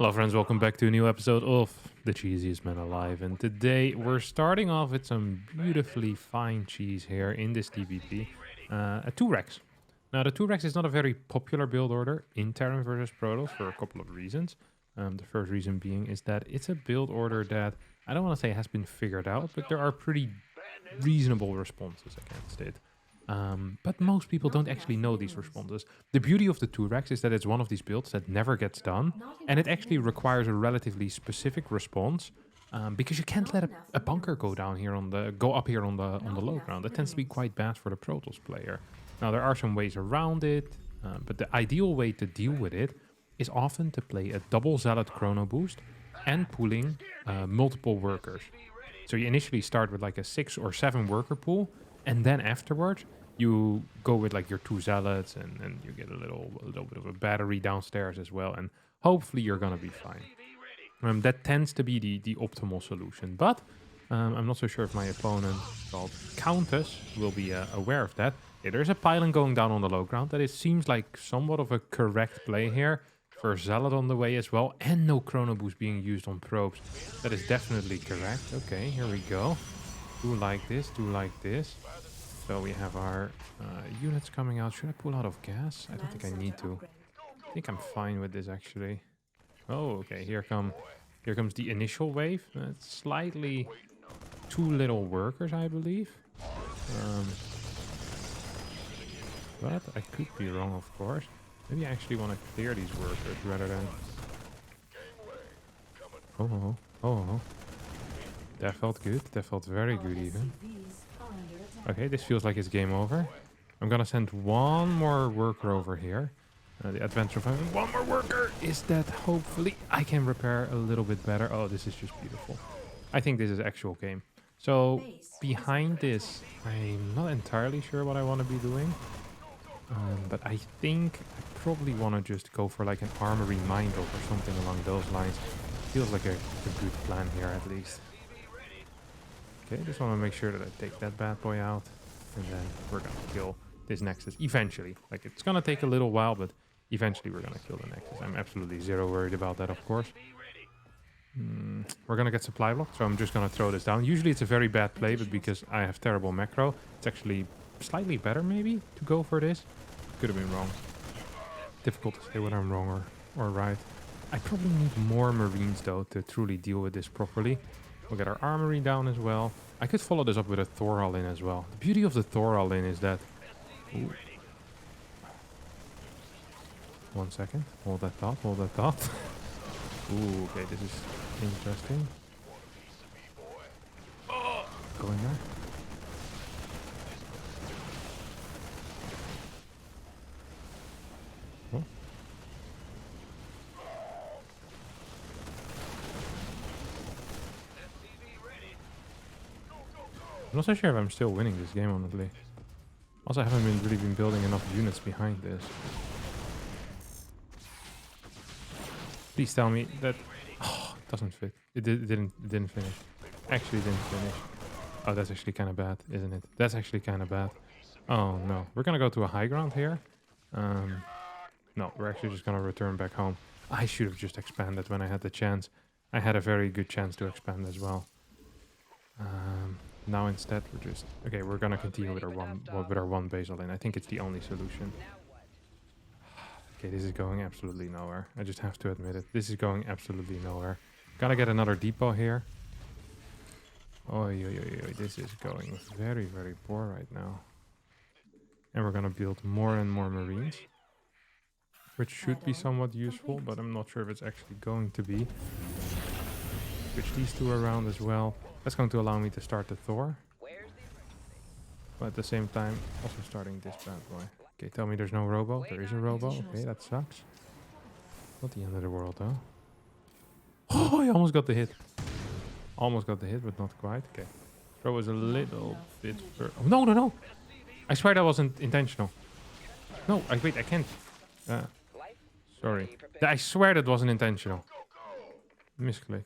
Hello friends, welcome back to a new episode of The Cheesiest Man Alive. And today we're starting off with some beautifully fine cheese here in this TVP. A 2-Rex. Now the 2-Rex is not a very popular build order in Terran versus Protoss for a couple of reasons. The first reason being is that it's a build order that, I don't want to say has been figured out, but there are pretty reasonable responses against it. But most people don't actually know these responses. The beauty of the 2-Rex is that it's one of these builds that never gets done, and it actually requires a relatively specific response, because you can't let a bunker go down here go up here on the low ground. That tends to be quite bad for the Protoss player. Now there are some ways around it, but the ideal way to deal with it is often to play a double Zealot chrono boost and pooling multiple workers. So you initially start with like a 6 or 7 worker pool, and then afterwards you go with like your 2 zealots, and then you get a little bit of a battery downstairs as well, and hopefully you're gonna be fine. That tends to be the optimal solution, but I'm not so sure if my opponent called Countess will be aware of that. Yeah, there's a pylon going down on the low ground. That it seems like somewhat of a correct play here. For Zealot on the way as well, and no chrono boost being used on probes. That is definitely correct. Okay, here we go. Do like this, do like this. So we have our units coming out. Should I pull out of gas? I don't think I need to. I think I'm fine with this actually. Oh, okay. Here comes the initial wave. It's slightly too little workers, I believe. But I could be wrong, of course. Maybe I actually want to clear these workers rather than... Oh. That felt good. That felt very good even. Okay, this feels like it's game over. I'm gonna send one more worker over here. The advantage of having one more worker is that hopefully I can repair a little bit better. Oh, this is just beautiful. I think this is actual game. So behind this, I'm not entirely sure what I want to be doing. But I think I probably want to just go for like an armory mine build or something along those lines. Feels like a good plan here at least. Okay, just want to make sure that I take that bad boy out. And then we're going to kill this Nexus eventually. Like, it's going to take a little while, but eventually we're going to kill the Nexus. I'm absolutely zero worried about that, of course. We're going to get supply blocked, so I'm just going to throw this down. Usually it's a very bad play, but because I have terrible macro, it's actually slightly better maybe to go for this. Could have been wrong. Difficult to say whether I'm wrong or right. I probably need more Marines though to truly deal with this properly. We'll get our armory down as well. I could follow this up with a Thor all-in as well. The beauty of the Thor all-in is that... Ooh. 1 second. Hold that thought, hold that thought. Ooh, okay, this is interesting. Going there. Oh. I'm not so sure if I'm still winning this game, honestly. Also, I haven't really been building enough units behind this. Please tell me that... Oh, it doesn't fit. It didn't finish. Actually didn't finish. Oh, that's actually kind of bad, isn't it? That's actually kind of bad. Oh, no. We're gonna go to a high ground here. No, we're actually just gonna return back home. I should have just expanded when I had the chance. I had a very good chance to expand as well. Now instead we're just... Okay, we're gonna continue with our one base all in. I think it's the only solution. Okay, this is going absolutely nowhere. I just have to admit it. This is going absolutely nowhere. Gonna get another depot here. Oi, this is going very, very poor right now. And we're gonna build more and more Marines. Which should be somewhat useful, but I'm not sure if it's actually going to be. Switch these two around as well. That's going to allow me to start the Thor. But at the same time, also starting this bad boy. Okay, tell me there's no robo. There is a robo. Okay, that sucks. Not the end of the world, though. Oh, I almost got the hit. Almost got the hit, but not quite. Okay. Throw is a little bit... Oh, no! I swear that wasn't intentional. No, wait, I can't. Sorry. I swear that wasn't intentional. Misclick.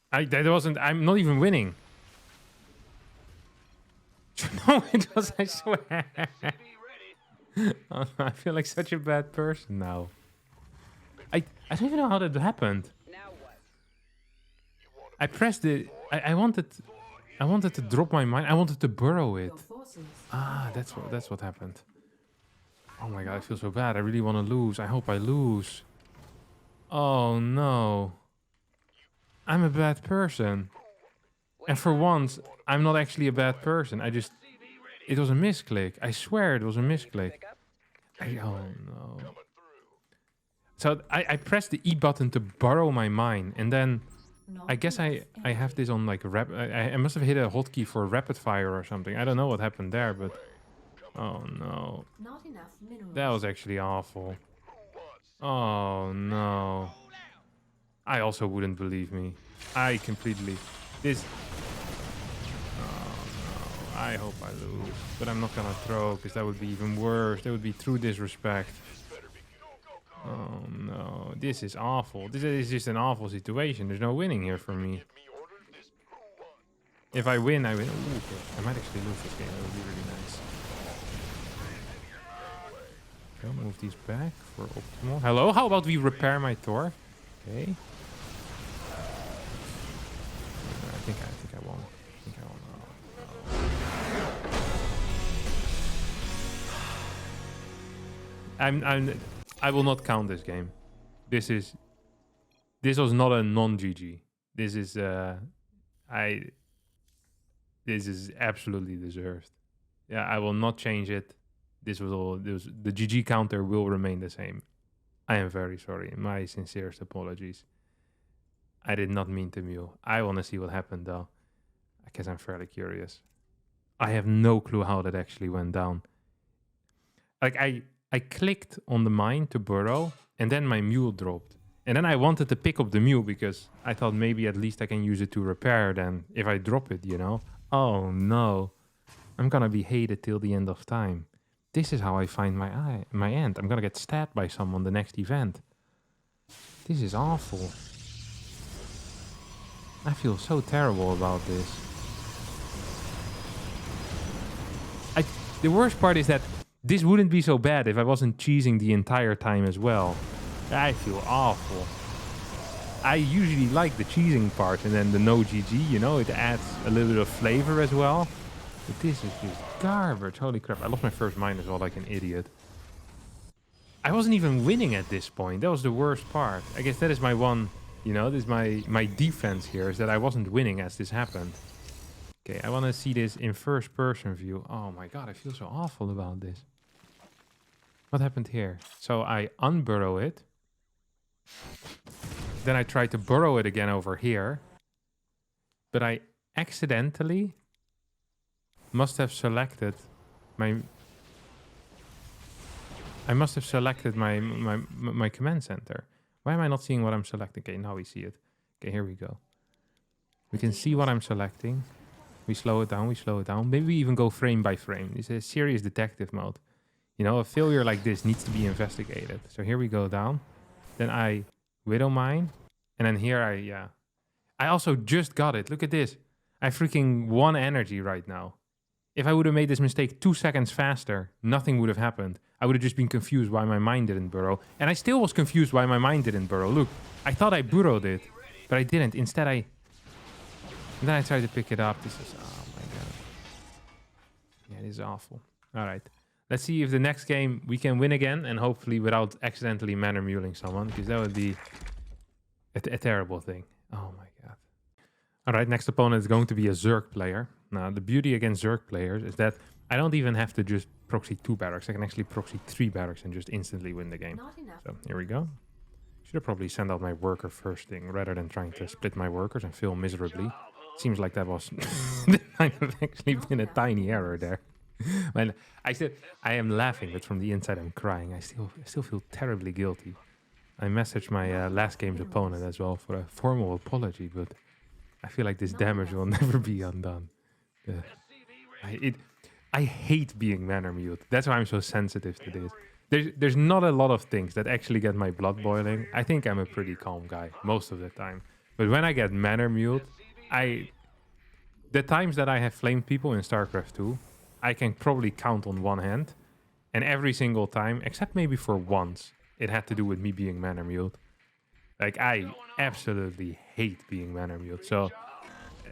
I'm not even winning. No, it was, I swear. I feel like such a bad person now. I don't even know how that happened. I pressed it. I wanted to drop my mine. I wanted to burrow it. Ah, that's what happened. Oh my god, I feel so bad. I really want to lose. I hope I lose. Oh no. I'm a bad person. And for once, I'm not actually a bad person. It was a misclick. I swear it was a misclick. Oh no. So I pressed the E button to borrow my mine, and then I guess I have this on like I must have hit a hotkey for rapid fire or something. I don't know what happened there, but oh no. That was actually awful. Oh no. I also wouldn't believe me. I completely this. Oh no. I hope I lose, but I'm not gonna throw because that would be even worse. That would be true disrespect. Oh no, this is awful. This is just an awful situation. There's no winning here for me. If I win, I win. Ooh, okay. I might actually lose this game. That would be really nice. Okay, move these back for optimal. Hello, how about we repair my Thor? Okay. I think I won. I think I won. Oh, no. I will not count this game. This was not a non-GG. This is absolutely deserved. Yeah, I will not change it. The GG counter will remain the same. I am very sorry. My sincerest apologies. I did not mean to mule. I want to see what happened though. I guess I'm fairly curious. I have no clue how that actually went down. Like I clicked on the mine to burrow, and then my mule dropped. And then I wanted to pick up the mule because I thought maybe at least I can use it to repair then if I drop it, you know? Oh no. I'm gonna be hated till the end of time. This is how I find my end. I'm gonna get stabbed by someone the next event. This is awful. I feel so terrible about this. The worst part is that this wouldn't be so bad if I wasn't cheesing the entire time as well. I feel awful. I usually like the cheesing part and then the no GG, you know, it adds a little bit of flavor as well. But this is just garbage. Holy crap, I lost my first mine as well like an idiot. I wasn't even winning at this point. That was the worst part. I guess that is my one, you know, this is my defense here, is that I wasn't winning as this happened. Okay, I want to see this in first person view. Oh my god, I feel so awful about this. What happened here? So I unburrow it. Then I tried to burrow it again over here. But I accidentally must have selected my... I must have selected my command center. Why am I not seeing what I'm selecting? Okay, now we see it. Okay, here we go. We can see what I'm selecting. We slow it down, we slow it down. Maybe we even go frame by frame. This is serious detective mode. You know, a failure like this needs to be investigated. So here we go down. Then I widow mine. And then here I also just got it. Look at this. I freaking 1 energy right now. If I would have made this mistake 2 seconds faster, nothing would have happened. I would have just been confused why my mine didn't burrow. And I still was confused why my mine didn't burrow. Look, I thought I burrowed it, but I didn't. Instead, then I tried to pick it up. This is, oh my god. Yeah, this is awful. All right. Let's see if the next game we can win again, and hopefully without accidentally manner muling someone, because that would be a terrible thing. Oh my god. All right, next opponent is going to be a Zerg player. Now, the beauty against Zerg players is that I don't even have to just proxy 2 barracks. I can actually proxy 3 barracks and just instantly win the game. So here we go. Should have probably sent out my worker first thing rather than trying to split my workers and fail miserably. Seems like that was that might have actually been a tiny error there. Well, I am laughing, but from the inside I'm crying. I still feel terribly guilty. I messaged my last game's opponent as well for a formal apology, but I feel like this damage will never be undone. I hate being manner mute. That's why I'm so sensitive to this. There's not a lot of things that actually get my blood boiling. I think I'm a pretty calm guy most of the time. But when I get manner mute, the times that I have flamed people in StarCraft 2, I can probably count on one hand. And every single time, except maybe for once, it had to do with me being mana mute. Like, I absolutely hate being mana mute. So,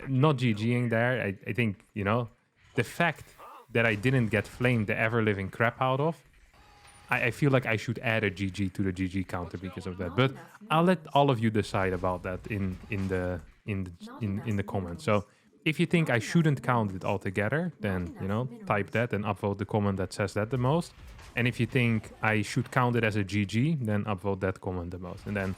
not GGing there, I think, you know, the fact that I didn't get flamed the ever-living crap out of, I feel like I should add a GG to the GG counter because of that. But I'll let all of you decide about that in the comments. So if you think I shouldn't count it altogether, then, you know, type that and upvote the comment that says that the most. And if you think I should count it as a GG, then upvote that comment the most. And then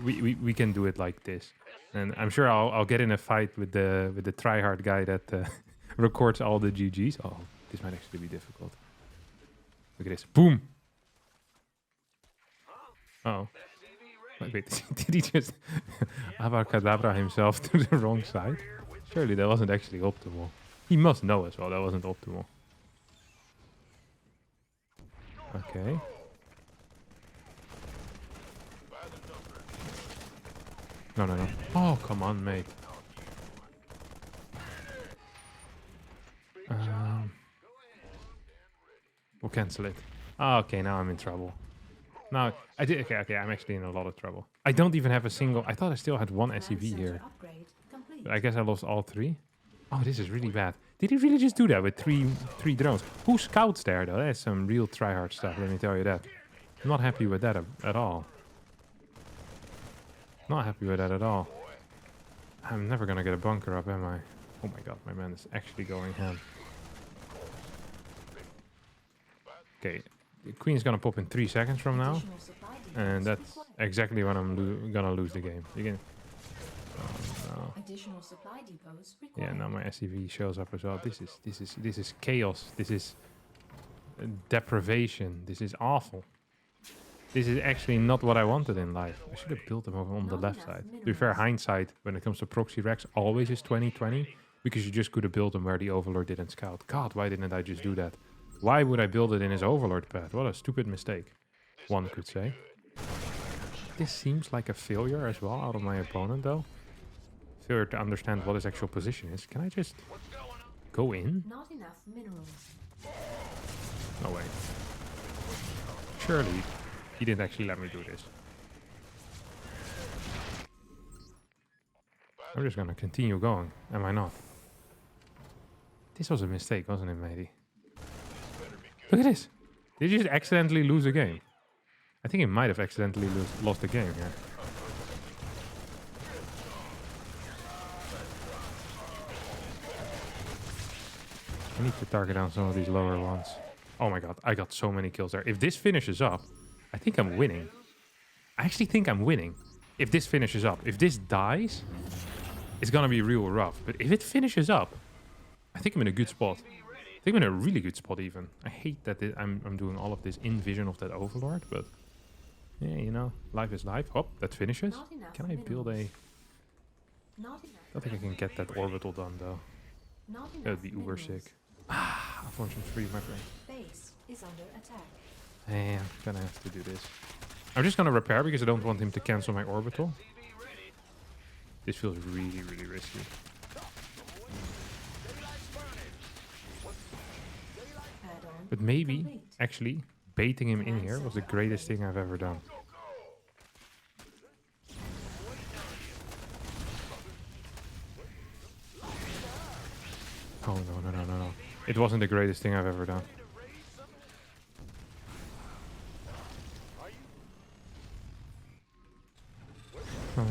we can do it like this. And I'm sure I'll get in a fight with the tryhard guy that records all the GGs. Oh, this might actually be difficult. Look at this. Boom! Oh. Wait, did he just abracadabra himself to the wrong side? Surely that wasn't actually optimal. He must know as well that wasn't optimal. Okay. No. Oh, come on, mate. We'll cancel it. Oh, okay, now I'm in trouble. No, I did. Okay, I'm actually in a lot of trouble. I don't even have a single. I thought I still had one SCV here. But I guess I lost all three. Oh, this is really bad. Did he really just do that with three drones? Who scouts there, though? That's some real tryhard stuff, let me tell you that. I'm not happy with that at all. Not happy with that at all. I'm never gonna get a bunker up, am I? Oh my god, my man is actually going ham. Okay, the queen's gonna pop in 3 seconds from now. And that's exactly when I'm gonna lose the game. You can... Oh, no. Yeah, now my SCV shows up as well. This is chaos. This is deprivation. This is awful. This is actually not what I wanted in life. I should have built them over on the left side. To be fair, hindsight, when it comes to proxy racks, always is 20/20. Because you just could have built them where the Overlord didn't scout. God, why didn't I just do that? Why would I build it in his Overlord path? What a stupid mistake, one could say. This seems like a failure as well out of my opponent, though. Failure to understand what his actual position is. Can I just go in? Not enough minerals. No way. Surely he didn't actually let me do this. I'm just gonna continue going, am I not? This was a mistake, wasn't it, matey? Look at this. Did you just accidentally lose a game? I think he might have accidentally lost the game here. I need to target down some of these lower ones. Oh my god, I got so many kills there. If this finishes up, I think I'm winning. I actually think I'm winning. If this finishes up. If this dies, it's gonna be real rough. But if it finishes up, I think I'm in a good spot. I think I'm in a really good spot even. I hate that I'm doing all of this in vision of that Overlord, but... yeah, you know, life is life. Oh, that finishes. Can I build a... I don't think I can get that orbital done, though. That would be uber sick. Ah, unfortunately for you, my friend. Base is under attack. Yeah, I'm gonna have to do this. I'm just gonna repair because I don't want him to cancel my orbital. This feels really, really risky. But maybe, actually, baiting him in here was the greatest thing I've ever done. Oh, no. It wasn't the greatest thing I've ever done. No.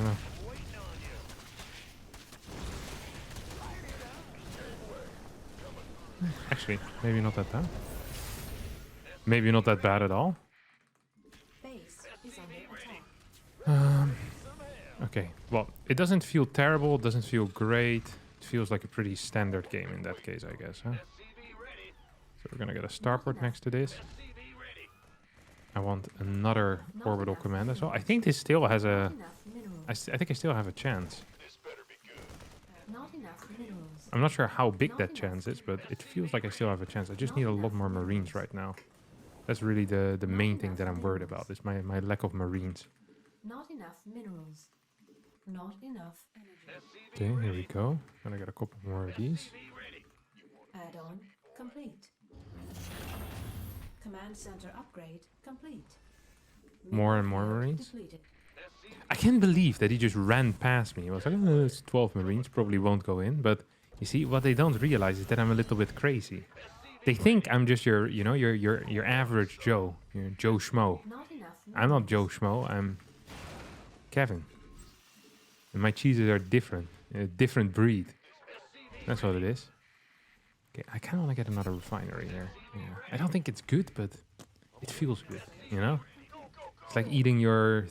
Actually, maybe not that bad. Maybe not that bad at all. Base is under attack. Okay, well, it doesn't feel terrible, it doesn't feel great. It feels like a pretty standard game in that case, I guess, huh? So we're gonna get a starport next to this. I want another orbital command as well. I think this still has a... I think I still have a chance. Not enough minerals. I'm not sure how big that chance is, but it feels like I still have a chance. I just need a lot more Marines right now. That's really the main thing that I'm worried about, is my lack of Marines. Not enough minerals. Not enough energy. Okay, here we go. Gonna get a couple more of these. Add-on complete. Command center upgrade complete. more and more Mineral field Marines. depleted. I can't believe that he just ran past me. I was like, oh, it's 12 Marines, probably won't go in. But you see, what they don't realize is that I'm a little bit crazy. They think I'm just your, you know, your average Joe, your Joe Schmo. Not enough I'm not minerals. Joe Schmo. I'm Kevin, and my cheeses are different, a different breed. That's what it is. Okay, I kind of want to get another refinery here. Yeah, I don't think it's good, but it feels good. You know, it's like eating your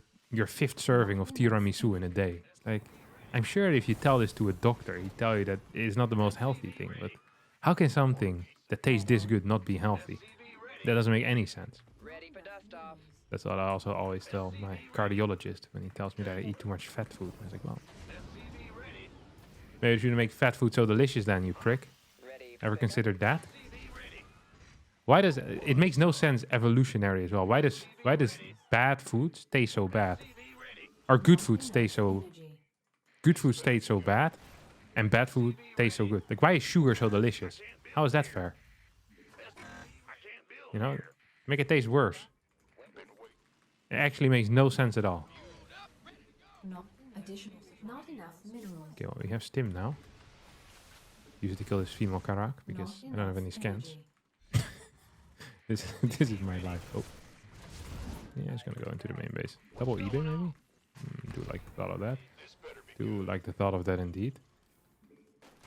fifth serving of tiramisu in a day. It's like, I'm sure if you tell this to a doctor, he'd tell you that it's not the most healthy thing. But how can something that tastes this good not be healthy? That doesn't make any sense. That's what I also always tell my cardiologist when he tells me that I eat too much fat food. I was like, well, maybe you shouldn't make fat food so delicious then, you prick. Ever considered that? Why does it makes no sense evolutionary as well? Why does bad food stay so bad? Or good food stay so Energy. good food stays so bad and bad food tastes so good? Like, why is sugar so delicious? How is that fair? You know, make it taste worse. It actually makes no sense at all. Not additional. Not enough minerals. Okay, well, we have Stim now. Use it to kill this female Karak because Not I don't have enough any scans. energy. This is my life. Oh. Yeah, it's gonna go into the main base. Double eBay maybe? Do like the thought of that. Do like the thought of that indeed.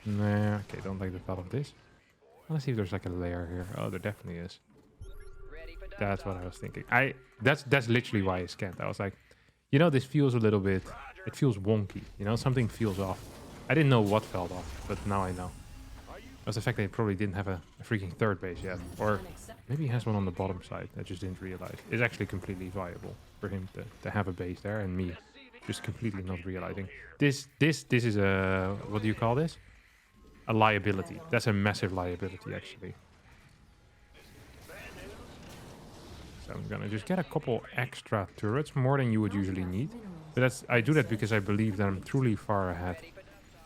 Nah, okay, don't like the thought of this. Let's see if there's like a layer here. Oh, there definitely is. That's what I was thinking. That's literally why I scanned. I was like, you know, this feels a little bit, it feels wonky. You know, something feels off. I didn't know what felt off, but now I know. It was the fact that he probably didn't have a freaking third base yet. Or maybe he has one on the bottom side. I just didn't realize. It's actually completely viable for him to have a base there, and me just completely not realizing. This is a, what do you call this? A liability. That's a massive liability, actually. So I'm gonna just get a couple extra turrets, more than you would usually need. But I do that because I believe that I'm truly far ahead.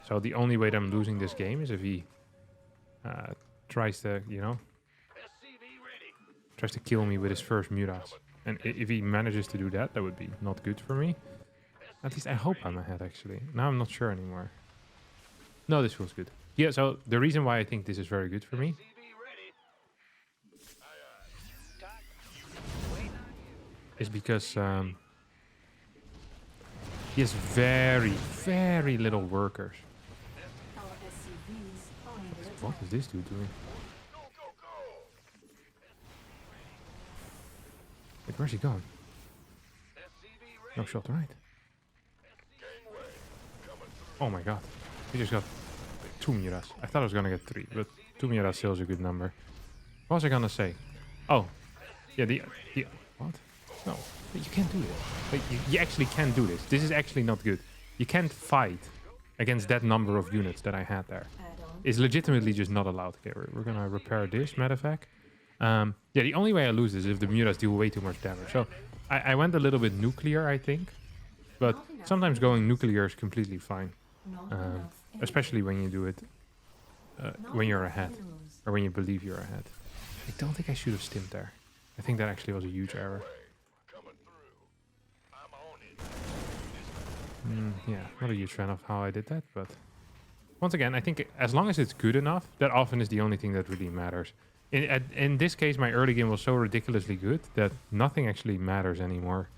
So the only way that I'm losing this game is if he tries to, you know, tries to kill me with his first mutas. And if he manages to do that, that would be not good for me. At least I hope I'm ahead, actually. Now I'm not sure anymore. No, this feels good. Yeah, so the reason why I think this is very good for me is because he has very, very little workers. Our SCVs are under attack. What is this dude doing? Wait, where's he going? No shot, right? Oh my god. He just got 2 muras. I thought I was gonna get 3, but 2 muras still is a good number. What was I gonna say? Oh. Yeah, the what? No, you can't do this. Like, you actually can't do this. This is actually not good. You can't fight against that number of units that I had there. Add-on. It's legitimately just not allowed. Okay, we're gonna repair this, matter of fact. Yeah, the only way I lose is if the muras do way too much damage. So I went a little bit nuclear, I think. But sometimes going nuclear is completely fine. Not enough energy. Especially when you do it Not when you're enough ahead. minerals. Or when you believe you're ahead. I don't think I should have stimmed there. I think that actually was a huge error. Yeah, not a huge fan of how I did that, but once again, I think as long as it's good enough, that often is the only thing that really matters. In this case, my early game was so ridiculously good that nothing actually matters anymore.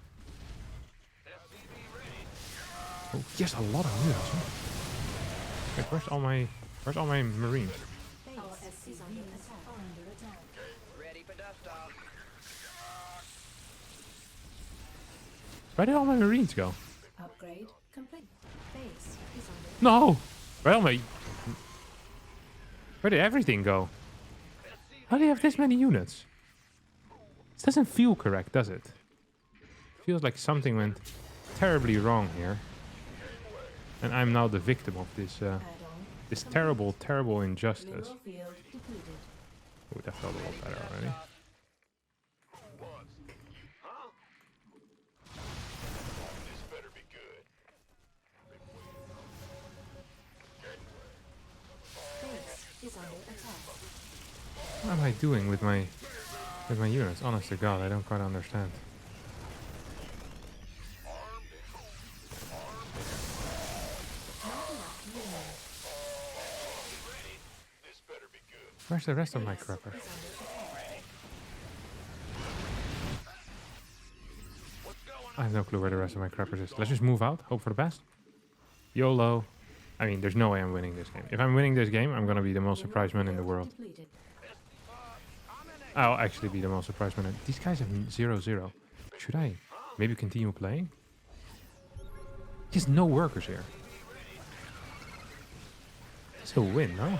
Oh, yes, a lot of units. Huh? Wait, where's all my Marines? Our SCVs are under attack. Where did all my Marines go? Upgrade complete. Base is under attack. No! Where did everything go? How do you have this many units? This doesn't feel correct, does it? Feels like something went terribly wrong here. And I'm now the victim of this Add-on. this terrible, terrible injustice. Mineral field depleted. Oh, that felt a lot better already. Base is under attack. What am I doing with my units? Honest to God, I don't quite understand. Where's the rest of my Base crapper? is under attack. I have no clue where the rest of my crappers is. Let's just move out. Hope for the best. YOLO. I mean, there's no way I'm winning this game. If I'm winning this game, I'm gonna be the most surprised man in the world. Depleted. I'll actually be the most surprised man. These guys have 0-0. Should I maybe continue playing? There's no workers here. It's a win, no?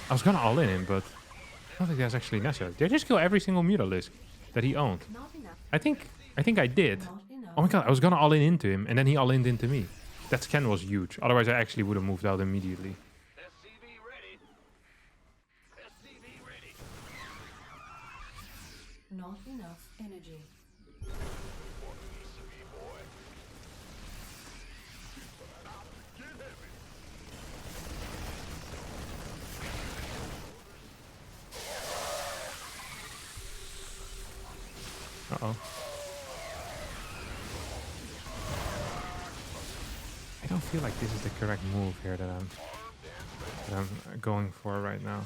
I was gonna all in him, but I don't think that's actually necessary. Did I just kill every single Mutalisk that he owned? Not enough. I think I did. Not enough. Oh my god, I was gonna all in into him, and then he all in into me. That scan was huge. Otherwise, I actually would have moved out immediately. Not enough energy. Uh-oh. I don't feel like this is the correct move here that I'm going for right now.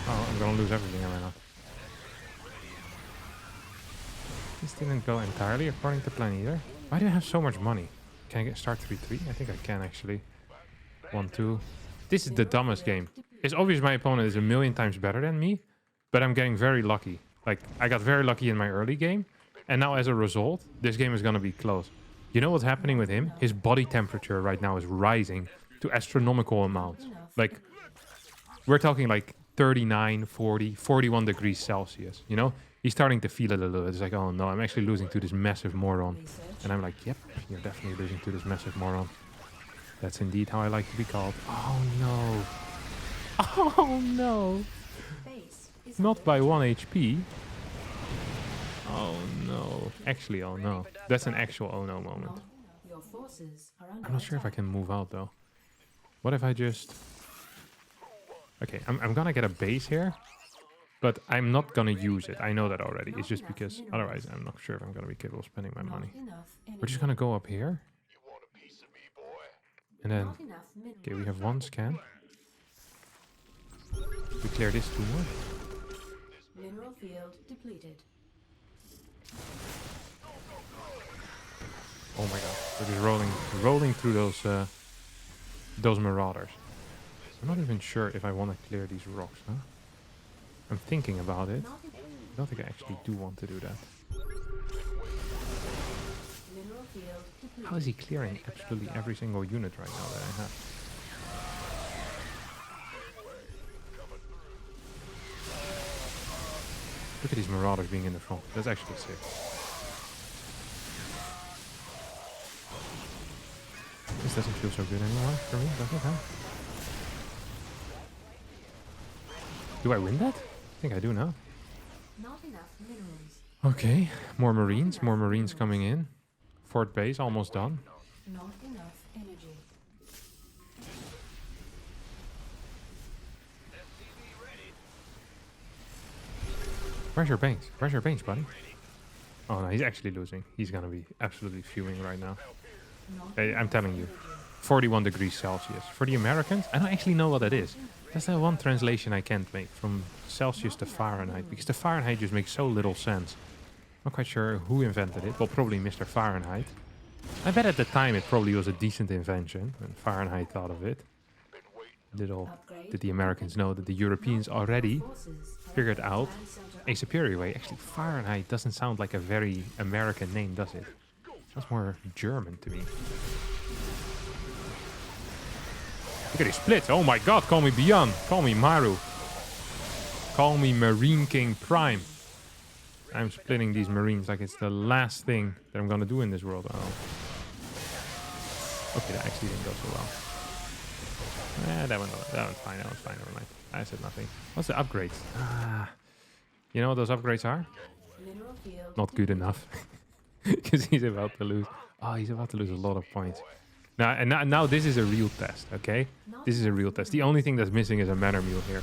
Oh, I'm gonna lose everything right now. This didn't go entirely according to plan either. Why do I have so much money? Can I get start 3-3? I think I can actually. 1-2. This is the dumbest game. It's obvious my opponent is a million times better than me, but I'm getting very lucky. Like, I got very lucky in my early game, and now as a result, this game is gonna be close. You know what's happening with him? His body temperature right now is rising to astronomical amounts. Like, we're talking like 39, 40, 41 degrees Celsius, you know? He's starting to feel it a little. It's like, oh no, I'm actually losing to this massive moron. And I'm like, yep, you're definitely losing to this massive moron. That's indeed how I like to be called. Oh no. Oh no. Base is Not by 1 HP. Oh no. Actually, oh no. That's an actual oh no moment. not enough. Your forces are under I'm not sure if I attack. can move out though. What if I just... Okay, I'm gonna get a base here. But I'm not gonna use it. I know that already. It's just because otherwise I'm not sure if I'm gonna be capable of spending my Not money. enough We're energy. just gonna go up here. And then, Not enough minerals. okay, we have one scan. We clear this tumor. Mineral field depleted. Oh my god, we're just rolling through those marauders. I'm not even sure if I want to clear these rocks, huh? I'm thinking about it. Not enough. I don't think I actually do want to do that. Mineral field depleted. How is he clearing absolutely every single unit right now that I have? Look at these marauders being in the front. That's actually sick. This doesn't feel so good anymore for me, does it, huh? Do I win that? I think I do now. Not enough minerals. Okay, more marines coming in. Fort base almost done. Not enough energy. Where's your base? Where's your base, buddy? Oh no, he's actually losing. He's gonna be absolutely fuming right now. Not Hey, I'm enough telling you. energy. 41 degrees Celsius. For the Americans, I don't actually know what that is. That's the one translation I can't make from Celsius to Fahrenheit, because the Fahrenheit just makes so little sense. Not quite sure who invented it. Well, probably Mr. Fahrenheit. I bet at the time it probably was a decent invention when Fahrenheit thought of it. Did the Americans know that the Europeans already Forces are figured under out command center a superior way? Actually, Fahrenheit doesn't sound like a very American name, does it? Sounds more German to me. Look at these splits. Oh my god, call me Beyond. Call me Maru. Call me Marine King Prime. I'm splitting these Marines like it's the last thing that I'm gonna do in this world. Oh. Okay, that actually didn't go so well. That one's fine, never mind. I said nothing. What's the upgrades? You know what those upgrades are? mineral field Not good enough. Because he's about to lose. Oh, he's about to lose a lot of points. Now this is a real test, okay? This is a real test. The only thing that's missing is a Manor Mule here.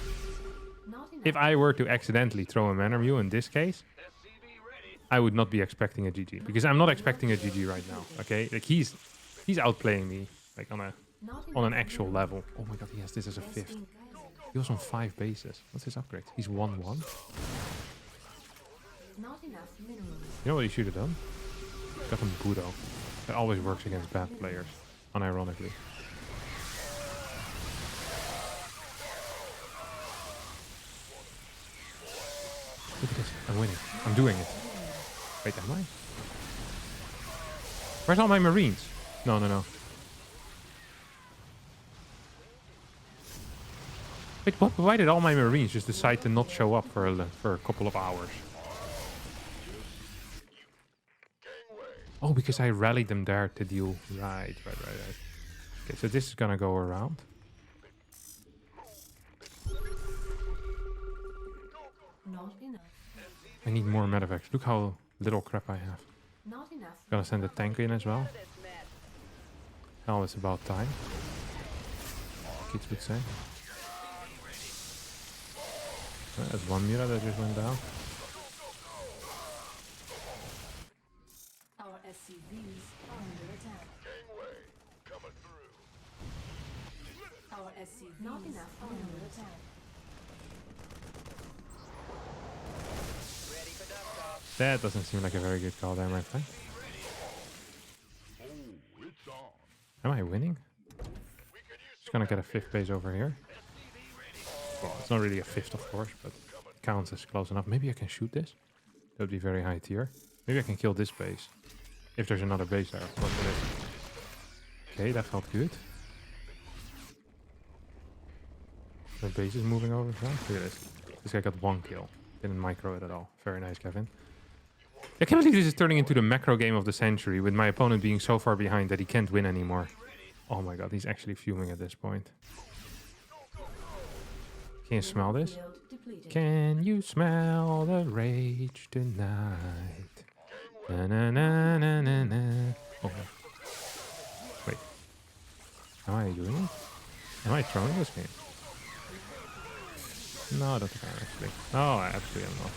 Not enough. If I were to accidentally throw a Manor Mule in this case, I would not be expecting a GG because I'm not expecting a GG right now. Okay, like he's outplaying me like on an actual level. Oh my god, he has this as a fifth. He was on 5 bases. What's his upgrade? He's 1-1. Not enough minerals. You know what he should have done? Got him Budo. That always works against bad players, unironically. Look at this. I'm winning. I'm doing it. Wait, am I? Where's all my marines? No, no, no. Wait, what? Why did all my marines just decide to not show up for a couple of hours? Oh, because I rallied them there to deal. Right. Okay, so this is gonna go around. Not enough. I need more medevacs. Look how little crap I have. Not enough. Gonna send a tank in as well. Hell, it's about time. Kids would say. There's one Mira that just went down. Our SCVs are under attack. Our SCVs not enough are under attack. That doesn't seem like a very good call there, my friend. Am I winning? Just gonna get a 5th base over here. Well, it's not really a 5th, of course, but it counts as close enough. Maybe I can shoot this. That would be very high tier. Maybe I can kill this base. If there's another base there, of course it is. Okay, that felt good. The base is moving over as well. Look at this. This guy got 1 kill. Didn't micro it at all. Very nice, Kevin. I can't believe this is turning into the macro game of the century with my opponent being so far behind that he can't win anymore. Oh my god, he's actually fuming at this point. Can you smell this? Can you smell the rage tonight? Na na na na na na. Oh, wait. Am I doing it? Am I throwing this game? No, I don't think I am actually. No, I absolutely am not.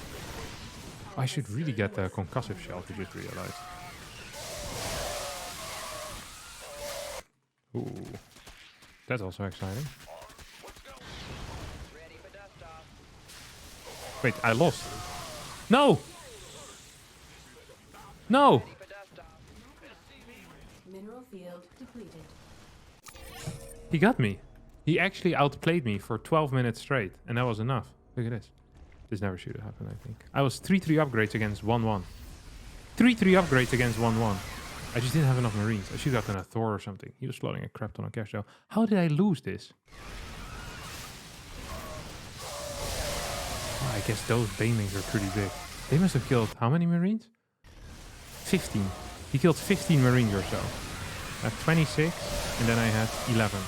I should really get the concussive shell, I just realized. Ooh. That's also exciting. Wait, I lost. No! No! Mineral field depleted. He got me. He actually outplayed me for 12 minutes straight, and that was enough. Look at this. This never should have happened, I think. I was 3-3 upgrades against 1-1. 3-3 upgrades against 1-1. I just didn't have enough marines. I should have gotten a Thor or something. He was floating a crap ton of cash though. How did I lose this? Oh, I guess those banelings are pretty big. They must have killed how many marines? 15. He killed 15 marines or so. I had 26, and then I had 11.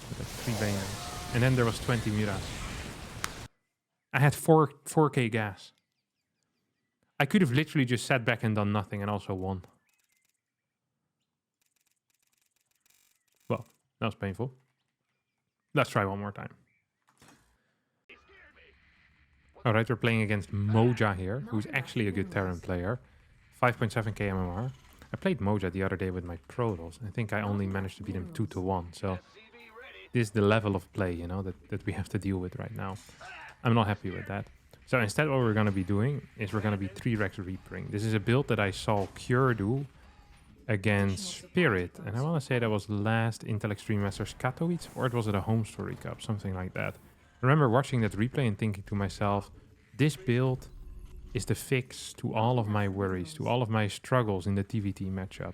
With like 3 banelings. And then there was 20 Miras. I had 4k gas. I could have literally just sat back and done nothing and also won. Well, that was painful. Let's try one more time. Alright, we're playing against Moja here, who's actually a good Terran player. 5.7k MMR. I played Moja the other day with my Protoss. I think I only managed to beat him 2-1. So this is the level of play, you know, that we have to deal with right now. I'm not happy with that. So instead what we're going to be doing is we're going to be 3 Rex Reapering. This is a build that I saw Cure do against Spirit. And I want to say that was last Intel Extreme Masters Katowice, or it was at a Home Story Cup, something like that. I remember watching that replay and thinking to myself, this build is the fix to all of my worries, to all of my struggles in the TVT matchup.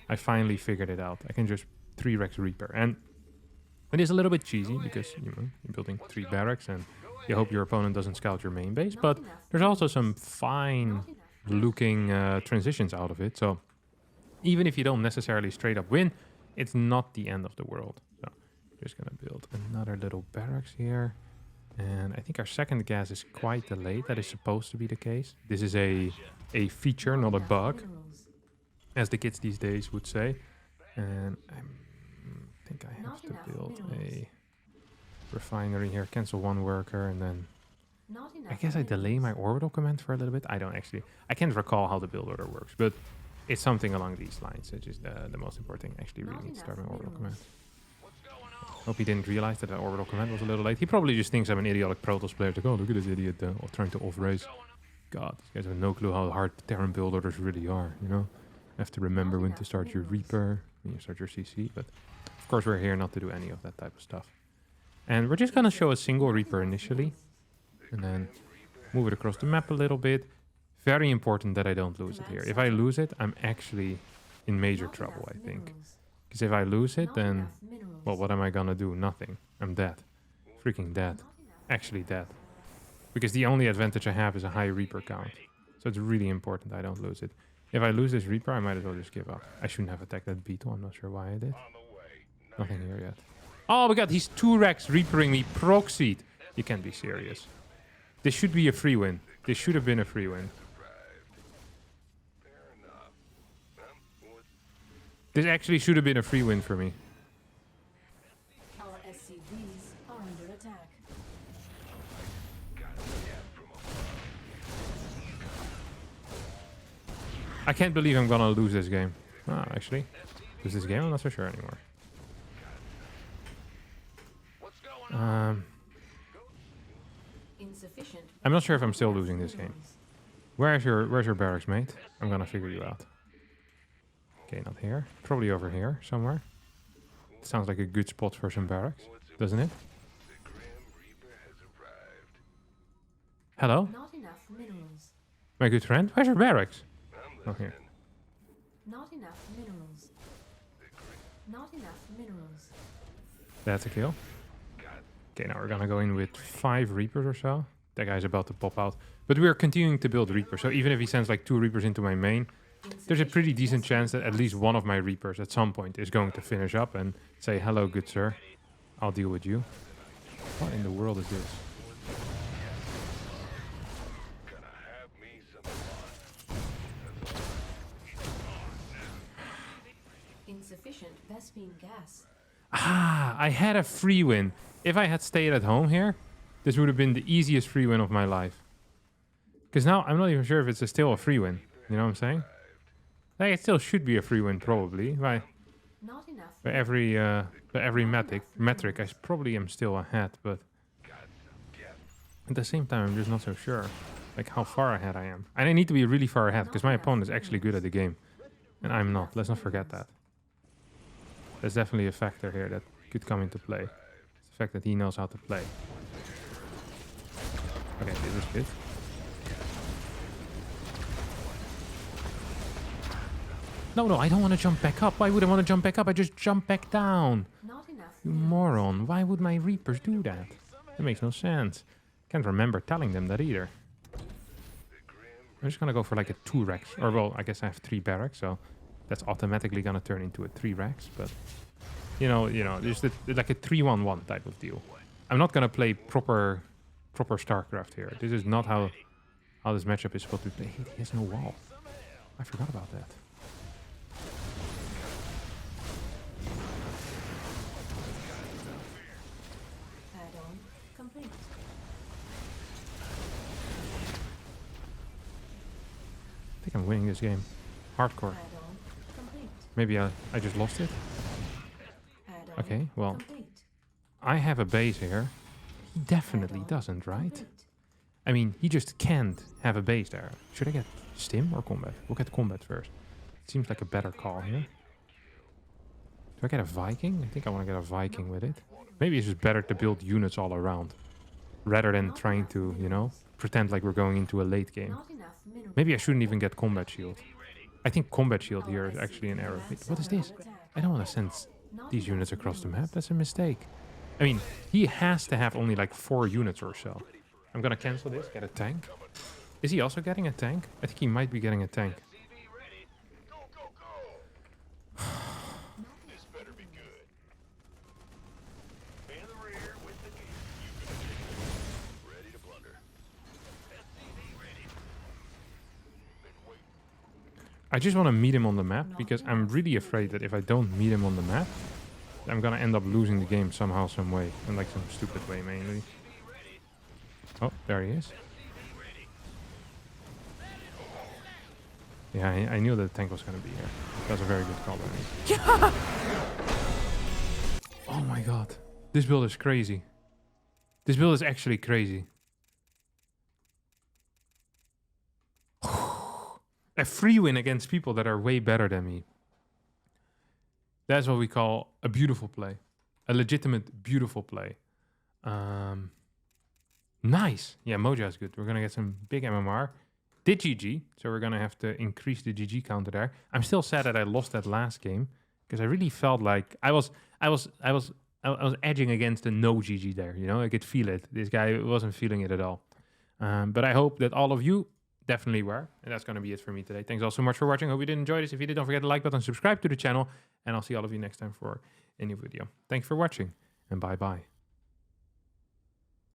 I finally figured it out. I can just 3 Rex Reaper. And it is a little bit cheesy because, you know, you're building 3 barracks and you hope your opponent doesn't scout your main base, but there's also some fine looking transitions out of it. So even if you don't necessarily straight up win, it's not the end of the world. So just gonna build another little barracks here. And I think our second gas is quite delayed. That is supposed to be the case. This is a feature, not a bug, as the kids these days would say. And I think I have to build a refinery here, cancel 1 worker, and then Not enough I guess I delay my minerals. orbital command for a little bit. I don't actually. I can't recall how the build order works, but it's something along these lines, which is the most important thing. Actually, really Not need to start my enough orbital command. minerals. Hope he didn't realize that the orbital command was a little late. He probably just thinks I'm an idiotic Protoss player. Like, oh, look at this idiot trying to off-race. God, these guys have no clue how hard Terran build orders really are, you know? You have to remember when to start your Reaper, when you start your CC, but of course we're here not to do any of that type of stuff. And we're just gonna show a single Reaper initially, and then move it across the map a little bit. Very important that I don't lose it here. If I lose it, I'm actually in major trouble, I think. Because if I lose it, then, well, what am I gonna do? Nothing. I'm dead. Freaking dead. Actually dead. Because the only advantage I have is a high Reaper count. So it's really important I don't lose it. If I lose this Reaper, I might as well just give up. I shouldn't have attacked that beetle. I'm not sure why I did. Nothing here yet. Oh my god, he's 2-Rex Reapering me proxied. You can't be serious. This should be a free win. This should have been a free win. This actually should have been a free win for me. Our SCVs are under attack. I can't believe I'm gonna lose this game. Ah, actually. Lose this game? I'm not so sure anymore. Insufficient. I'm not sure if I'm still losing this game. Where's your barracks, mate? I'm gonna figure you out. Okay, not here. Probably over here, somewhere. Sounds like a good spot for some barracks, doesn't it? Hello? Not enough minerals. My good friend? Where's your barracks? Oh, here. Not enough minerals. Not enough minerals. That's a kill. Okay, now we're gonna go in with 5 Reapers or so. That guy's about to pop out. But we're continuing to build Reapers, so even if he sends like 2 Reapers into my main, there's a pretty decent chance that at least one of my Reapers at some point is going to finish up and say, hello, good sir. I'll deal with you. What in the world is this? Insufficient Vespine gas. Ah, I had a free win. If I had stayed at home here, this would have been the easiest free win of my life. Because now I'm not even sure if it's still a free win. You know what I'm saying? Like, it still should be a free win, probably. By Not enough. every metric, I probably am still ahead, but at the same time, I'm just not so sure, like how far ahead I am. And I need to be really far ahead because my opponent is actually good at the game, and I'm not. Let's not forget that. There's definitely a factor here that could come into play. It's the fact that he knows how to play. Okay, this is good. No, I don't want to jump back up. Why would I want to jump back up? I just jump back down. Not enough. You moron. Why would my Reapers do that? That makes no sense. Can't remember telling them that either. I'm just gonna go for like a 2-Rex. Or, well, I guess I have 3 barracks, so that's automatically gonna turn into a 3-Rex. But, you know, there's like a 3-1-1 type of deal. I'm not gonna play proper StarCraft here. This is not how this matchup is supposed to be played. He has no wall. I forgot about that. Add-on complete. I think I'm winning this game. Hardcore. Add-on complete. Maybe I just lost it. Add-on Okay, well, complete. I have a base here. He definitely Add-on doesn't, right? complete. I mean, he just can't have a base there. Should I get Stim or Combat? We'll get Combat first. It seems like a better call here. Do I get a Viking? I think I want to get a Viking with it. Maybe it's just better to build units all around, rather than trying to, you know, pretend like we're going into a late game. Not enough minerals. Maybe I shouldn't even get Combat Shield. I think Combat Shield here is actually an error. Wait, what is this? I don't want to send these units across the map. That's a mistake. I mean, he has to have only like 4 units or so. I'm gonna cancel this, get a tank. Is he also getting a tank? I think he might be getting a tank. I just want to meet him on the map because I'm really afraid that if I don't meet him on the map, I'm gonna end up losing the game somehow, some way. In like some stupid way, mainly. Oh, there he is. Yeah, I knew that the tank was going to be here. That was a very good call by me. Yeah! Oh my god. This build is crazy. This build is actually crazy. A free win against people that are way better than me. That's what we call a beautiful play. A legitimate, beautiful play. Nice. Yeah, Moja is good. We're going to get some big MMR. Did GG, so we're going to have to increase the GG counter there. I'm still sad that I lost that last game, because I really felt like I was edging against a no GG there, you know? I could feel it. This guy wasn't feeling it at all. But I hope that all of you definitely were. And that's going to be it for me today. Thanks all so much for watching. Hope you did enjoy this. If you did, don't forget to like button, subscribe to the channel, and I'll see all of you next time for a new video. Thanks for watching, and bye-bye.